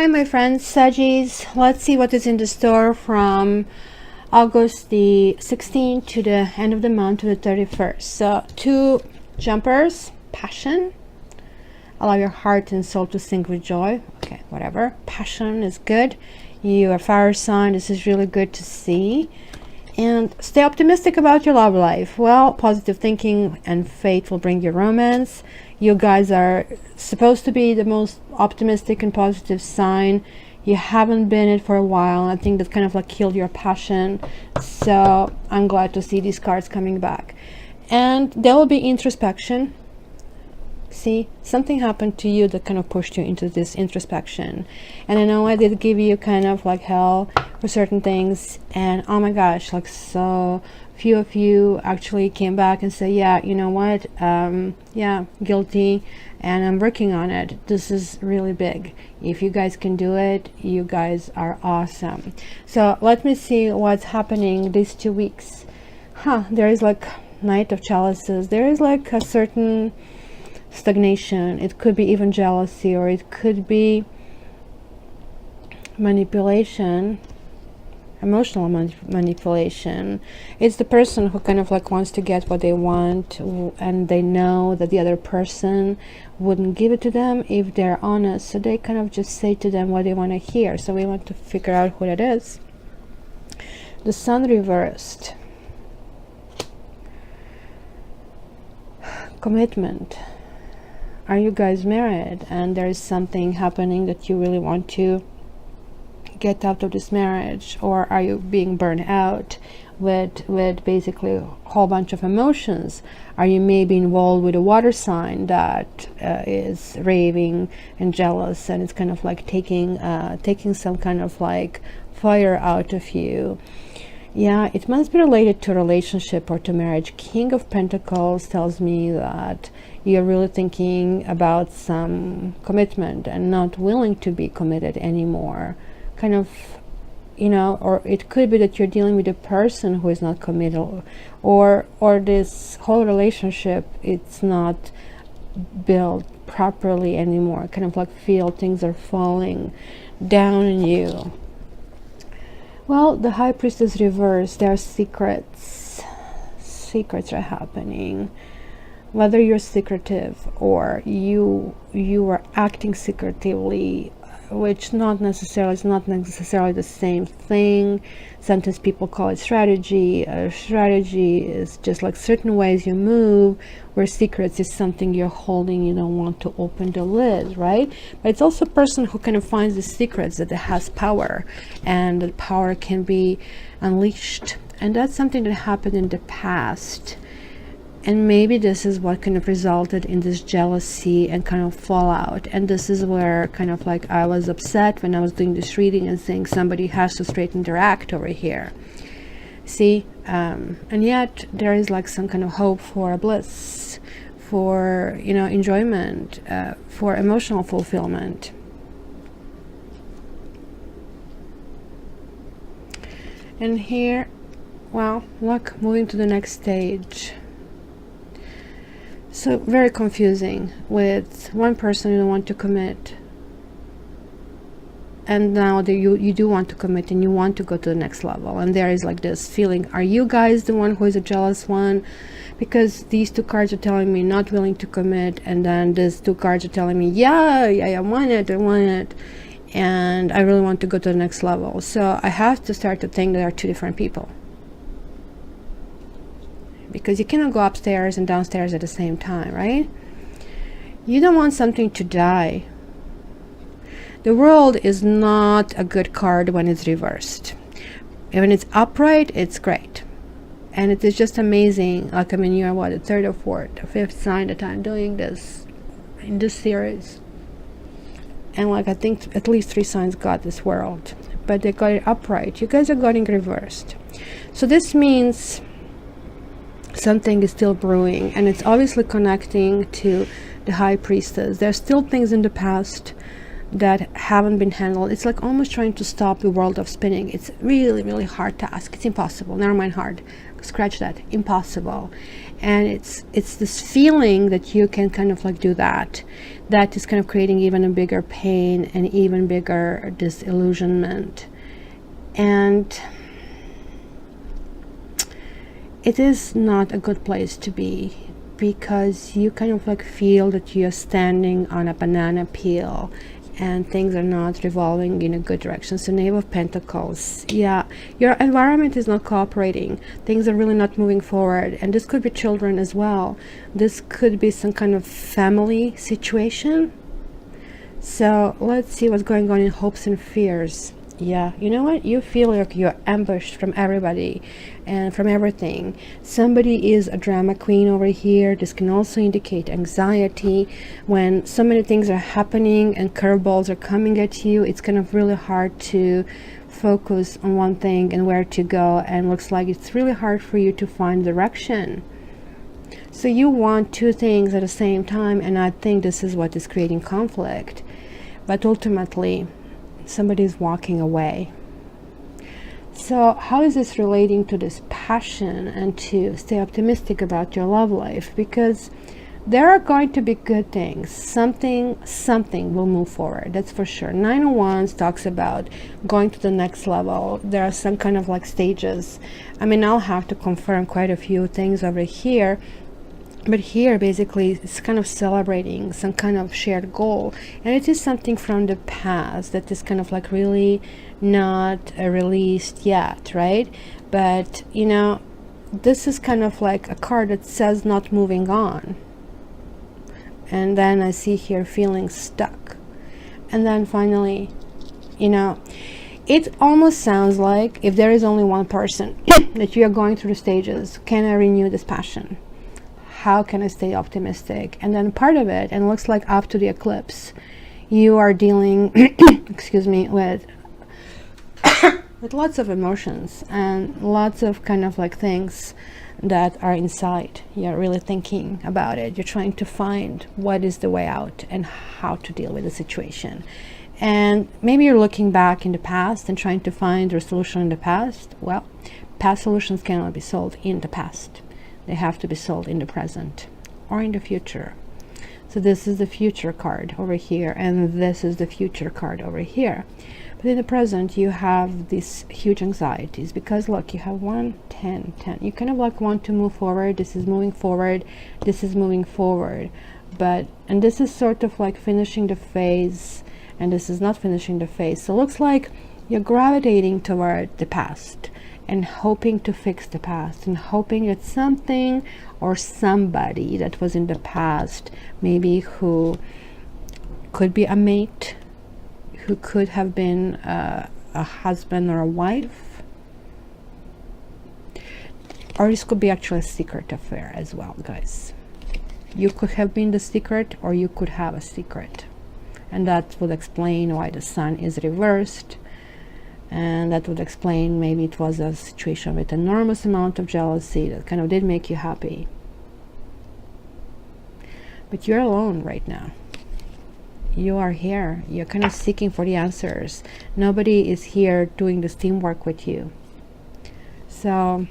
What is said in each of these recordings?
Hi my friends, Saggies. Let's see what is in the store from August the 16th to the end of the month to the 31st. So 2 jumpers: passion. Allow your heart and soul to sing with joy. Okay, whatever. Passion is good. You are fire sign. This is really good to see. And stay optimistic about your love life. Well, positive thinking and faith will bring you romance. You guys are supposed to be the most optimistic and positive sign. You haven't been it for a while. I think that kind of like killed your passion. So I'm glad to see these cards coming back. And there will be introspection. See, something happened to you that kind of pushed you into this introspection. And I know I did give you kind of like hell for certain things, and oh my gosh, like so few of you actually came back and said, yeah, you know what, yeah, guilty, and I'm working on it. This is really big. If you guys can do it, you guys are awesome. So let me see what's happening these 2 weeks. There is like Knight of Chalices. There is like a certain stagnation. It could be even jealousy, or it could be manipulation, emotional manipulation. It's the person who kind of like wants to get what they want, and they know that the other person wouldn't give it to them if they're honest, so they kind of just say to them what they want to hear. So we want to figure out who that is. The Sun reversed. Commitment. Are you guys married and there is something happening that you really want to get out of this marriage? Or are you being burned out with basically a whole bunch of emotions? Are you maybe involved with a water sign that is raving and jealous, and it's kind of like taking some kind of like fire out of you? Yeah, it must be related to a relationship or to marriage. King of Pentacles tells me that you're really thinking about some commitment and not willing to be committed anymore. Kind of, you know, or it could be that you're dealing with a person who is not committed, or this whole relationship, it's not built properly anymore. Kind of like feel things are falling down on you. Well, the High Priestess reversed. There are secrets. Secrets are happening. Whether you're secretive or you are acting secretively, which is not necessarily the same thing. Sometimes people call it strategy. Strategy is just like certain ways you move, where secrets is something you're holding. You don't want to open the lid, right? But it's also a person who kind of finds the secrets, that it has power, and that power can be unleashed. And that's something that happened in the past. And maybe this is what kind of resulted in this jealousy and kind of fallout. And this is where kind of like I was upset when I was doing this reading and saying somebody has to straighten their act over here. See, and yet there is like some kind of hope for bliss, for, you know, enjoyment, for emotional fulfillment. And here, well, look, moving to the next stage. So very confusing. With one person you don't want to commit, and now you do want to commit and you want to go to the next level, and there is like this feeling, are you guys the one who is a jealous one? Because these 2 cards are telling me not willing to commit, and then these 2 cards are telling me yeah, I want it, and I really want to go to the next level. So I have to start to think there are 2 different people, because you cannot go upstairs and downstairs at the same time, right? You don't want something to die. The World is not a good card when it's reversed. When it's upright, it's great. And it is just amazing. Like, I mean, you're what, the 3rd or 4th or 5th sign that I'm doing this in this series. And like, I think at least 3 signs got this World, but they got it upright. You guys are getting reversed. So this means something is still brewing, and it's obviously connecting to the High Priestess. There's still things in the past that haven't been handled. It's like almost trying to stop the world of spinning. It's really, really hard task. It's impossible. Never mind hard. Scratch that. Impossible. And it's this feeling that you can kind of like do that. That is kind of creating even a bigger pain and even bigger disillusionment. And it is not a good place to be, because you kind of like feel that you're standing on a banana peel and things are not revolving in a good direction. So Knave of Pentacles, yeah, your environment is not cooperating. Things are really not moving forward. And this could be children as well. This could be some kind of family situation. So let's see what's going on in hopes and fears. Yeah, you know what? You feel like you're ambushed from everybody and from everything. Somebody is a drama queen over here. This can also indicate anxiety. When so many things are happening and curveballs are coming at you, it's kind of really hard to focus on one thing and where to go, and looks like it's really hard for you to find direction. So you want two things at the same time, and I think this is what is creating conflict. But ultimately, somebody's walking away. So how is this relating to this passion and to stay optimistic about your love life? Because there are going to be good things. Something will move forward, that's for sure. Nine of Wands talks about going to the next level. There are some kind of like stages. I mean, I'll have to confirm quite a few things over here. But here, basically, it's kind of celebrating some kind of shared goal. And it is something from the past that is kind of like really not released yet, right? But, you know, this is kind of like a card that says not moving on. And then I see here feeling stuck. And then finally, you know, it almost sounds like if there is only one person that you are going through the stages, can I renew this passion? How can I stay optimistic? And then part of it, and it looks like after the eclipse, you are dealing, excuse me, with lots of emotions and lots of kind of like things that are inside. You're really thinking about it. You're trying to find what is the way out and how to deal with the situation. And maybe you're looking back in the past and trying to find a solution in the past. Well, past solutions cannot be solved in the past. They have to be sold in the present or in the future. So this is the future card over here, and this is the future card over here. But in the present, you have these huge anxieties because look, you have 1, 10, 10. You kind of like want to move forward. This is moving forward. This is moving forward. And this is sort of like finishing the phase, and this is not finishing the phase. So it looks like you're gravitating toward the past and hoping to fix the past, and hoping that something or somebody that was in the past, maybe who could be a mate, who could have been a husband or a wife, or this could be actually a secret affair as well, guys. You could have been the secret, or you could have a secret, and that would explain why the sun is reversed. And that would explain maybe it was a situation with enormous amount of jealousy that kind of did make you happy. But you're alone right now. You are here. You're kind of seeking for the answers. Nobody is here doing this teamwork with you. So,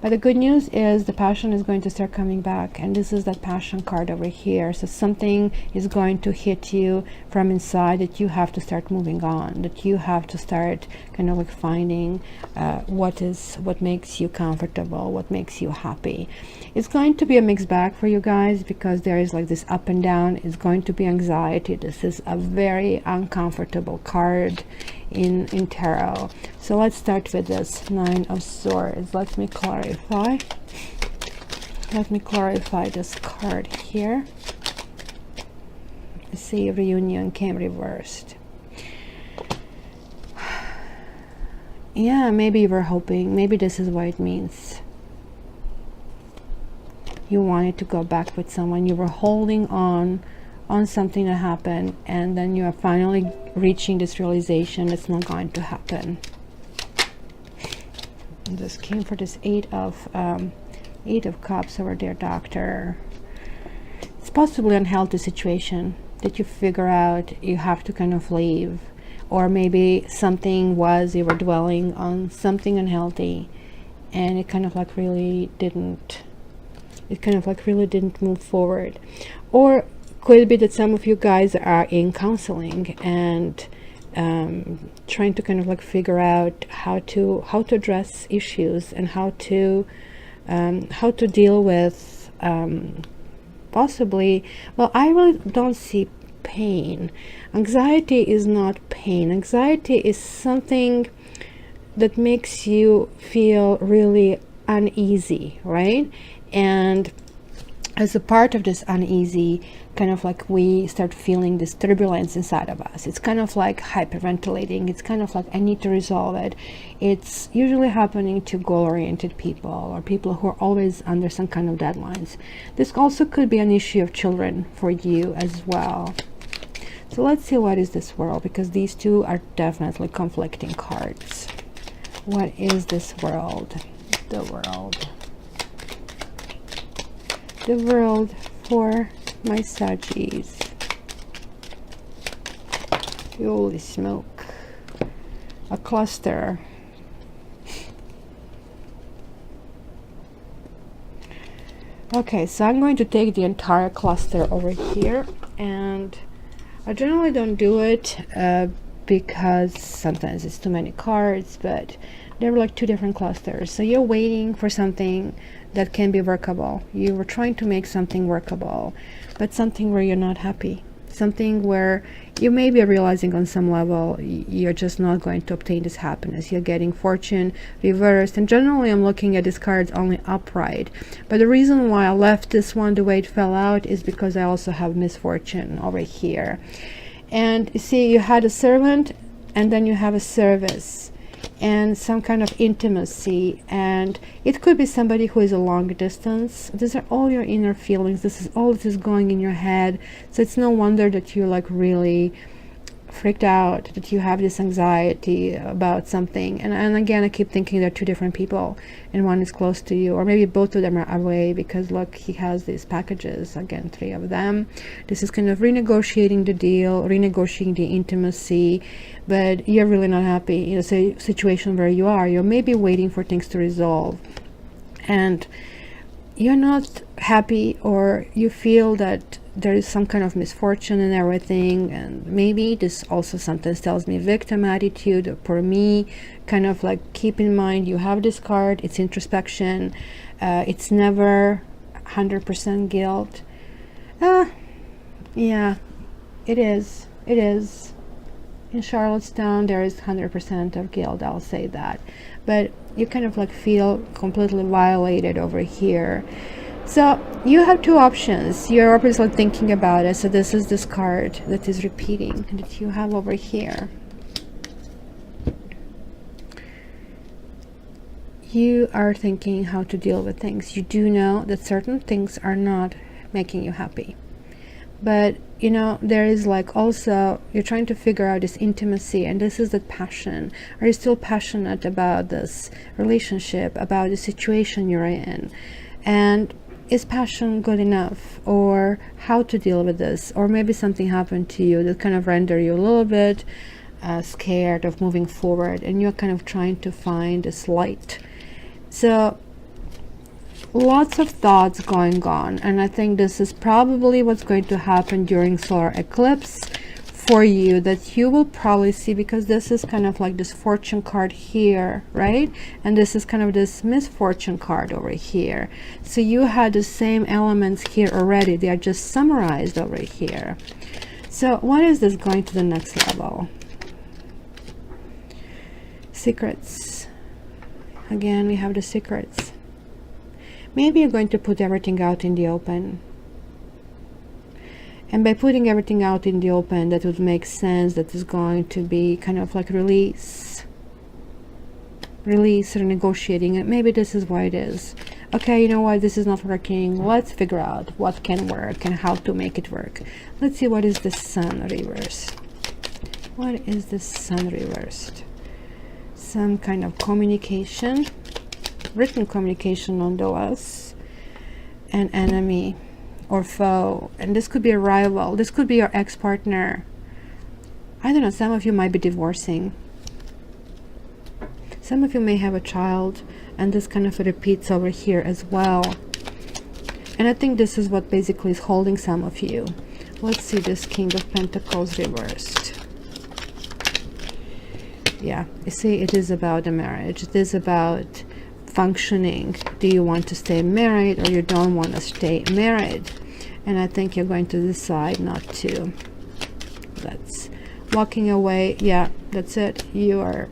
but the good news is the passion is going to start coming back, and this is that passion card over here. So something is going to hit you from inside that you have to start moving on, that you have to start kind of like finding what makes you comfortable, what makes you happy. It's going to be a mixed bag for you guys, because there is like this up and down. It's going to be anxiety. This is a very uncomfortable card in tarot. So let's start with this 9 of Swords. Let me clarify this card here. See, reunion came reversed. Yeah, maybe you were hoping, maybe this is what it means. You wanted to go back with someone. You were holding on something that happened, and then you are finally reaching this realization it's not going to happen. And this came for this 8 of Cups over there, Doctor. It's possibly unhealthy situation. that you figure out you have to kind of leave, or maybe something was, you were dwelling on something unhealthy, and it kind of like really didn't move forward. Or could it be that some of you guys are in counseling and trying to kind of like figure out how to address issues, and how to deal with possibly, well, I really don't see pain. Anxiety is not pain. Anxiety is something that makes you feel really uneasy, right? And as a part of this uneasy, kind of like we start feeling this turbulence inside of us. It's kind of like hyperventilating. It's kind of like, I need to resolve it. It's usually happening to goal-oriented people, or people who are always under some kind of deadlines. This also could be an issue of children for you as well. So let's see, what is this world, because these two are definitely conflicting cards. What is this world? The world. The world for my Saggies. Holy smoke. A cluster. Okay, so I'm going to take the entire cluster over here, and I generally don't do it because sometimes it's too many cards, but there were like two different clusters. So you're waiting for something that can be workable. You were trying to make something workable, but something where you're not happy. Something where you may be realizing on some level you're just not going to obtain this happiness. You're getting fortune reversed, and generally I'm looking at these cards only upright. But the reason why I left this one the way it fell out is because I also have misfortune over here. And you see, you had a servant, and then you have a service, and some kind of intimacy, and it could be somebody who is a long distance. These are all your inner feelings. This is all that is going in your head. So it's no wonder that you're like really freaked out, that you have this anxiety about something. And again, I keep thinking they're two different people, and one is close to you, or maybe both of them are away, because look, he has these packages, again, 3 of them. This is kind of renegotiating the deal, renegotiating the intimacy, but you're really not happy in a situation where you are. You're maybe waiting for things to resolve, and you're not happy, or you feel that there is some kind of misfortune and everything. And maybe this also sometimes tells me victim attitude. For me, kind of like, keep in mind you have this card, it's introspection, it's never 100% guilt. Yeah, it is in Charlottetown there is 100% of guilt, I'll say that, but you kind of like feel completely violated over here. So you have 2 options. You're obviously thinking about it. So this is this card that is repeating that you have over here. You are thinking how to deal with things. You do know that certain things are not making you happy, but you know, there is like also, you're trying to figure out this intimacy, and this is the passion. Are you still passionate about this relationship, about the situation you're in? And is passion good enough? Or how to deal with this? Or maybe something happened to you that kind of render you a little bit scared of moving forward, and you're kind of trying to find this light. So lots of thoughts going on, and I think this is probably what's going to happen during solar eclipse for you, that you will probably see, because this is kind of like this fortune card here, right? And this is kind of this misfortune card over here. So you had the same elements here already. They are just summarized over here. So what is this going to the next level? Secrets. Again, we have the secrets. Maybe you're going to put everything out in the open. And by putting everything out in the open, that would make sense. That is going to be kind of like release or negotiating it. Maybe this is why it is. Okay, you know what? This is not working. Let's figure out what can work and how to make it work. Let's see, what is the Sun reversed? What is the Sun reversed? Some kind of communication, written communication nonetheless. An enemy. or foe, and this could be a rival, this could be your ex-partner. I don't know, some of you might be divorcing, some of you may have a child, and this kind of repeats over here as well. And I think this is what basically is holding some of you. Let's see this King of Pentacles reversed. Yeah, you see, it is about a marriage. It is about functioning. Do you want to stay married, or you don't want to stay married? And I think you're going to decide not to. That's walking away. Yeah, that's it. You are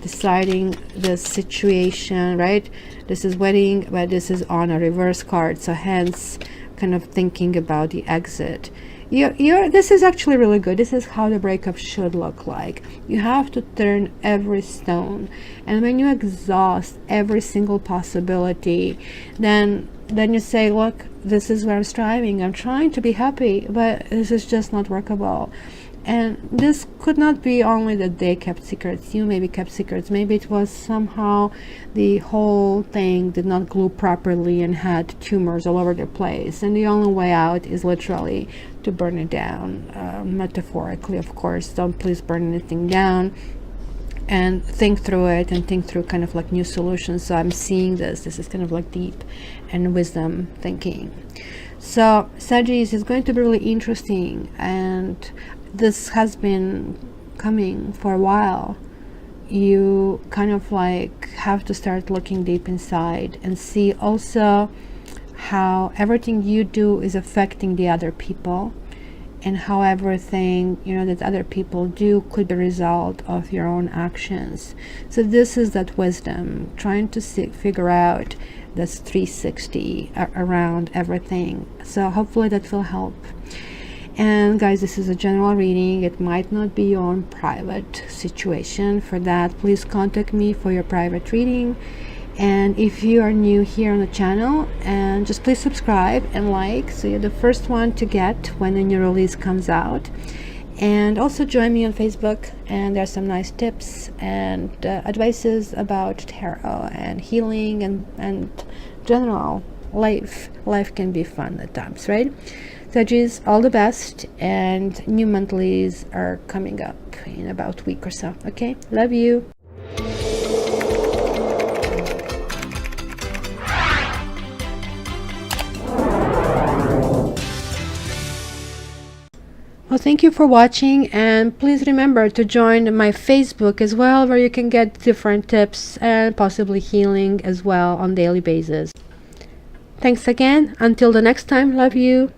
deciding the situation, right? This is wedding, but this is on a reverse card, so hence kind of thinking about the exit. This is actually really good. This is how the breakup should look like. You have to turn every stone, and when you exhaust every single possibility, then you say, look, this is where I'm striving. I'm trying to be happy, but this is just not workable. And this could not be only that they kept secrets, you maybe kept secrets, maybe it was somehow the whole thing did not glue properly and had tumors all over the place, and the only way out is literally to burn it down, metaphorically, of course. Don't please burn anything down, and think through it, and think through kind of like new solutions. So I'm seeing this is kind of like deep and wisdom thinking. So Sagittarius is going to be really interesting, and this has been coming for a while. You kind of like have to start looking deep inside and see also how everything you do is affecting the other people, and how everything, you know, that other people do could be a result of your own actions. So this is that wisdom, trying to figure out this 360 around everything. So hopefully that will help. And guys, this is a general reading. It might not be your own private situation. For that, please contact me for your private reading. And if you are new here on the channel, and just please subscribe and like, so you're the first one to get when a new release comes out. And also join me on Facebook, and there's some nice tips and advices about tarot and healing and general life. Life can be fun at times, right? Sagittarius, all the best, and new monthlies are coming up in about a week or so. Okay, love you. Well, thank you for watching, and please remember to join my Facebook as well, where you can get different tips and possibly healing as well on daily basis. Thanks again. Until the next time, love you.